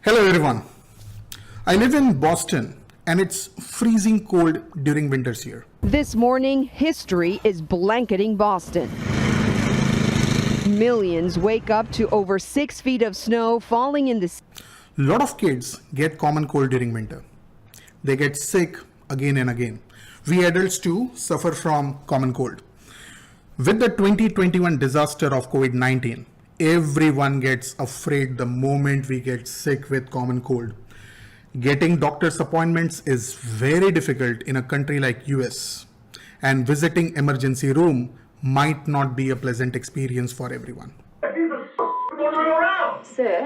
Hello everyone. I live in Boston and it's freezing cold during winters here. This morning, history is blanketing Boston. Millions wake up to over 6 feet of snow falling in the A lot of kids get common cold during winter. They get sick again and again. We adults too suffer from common cold. With the 2021 disaster of COVID-19, everyone gets afraid the moment we get sick with common cold. Getting doctor's appointments is very difficult in a country like US, and visiting emergency room might not be a pleasant experience for everyone. Sir?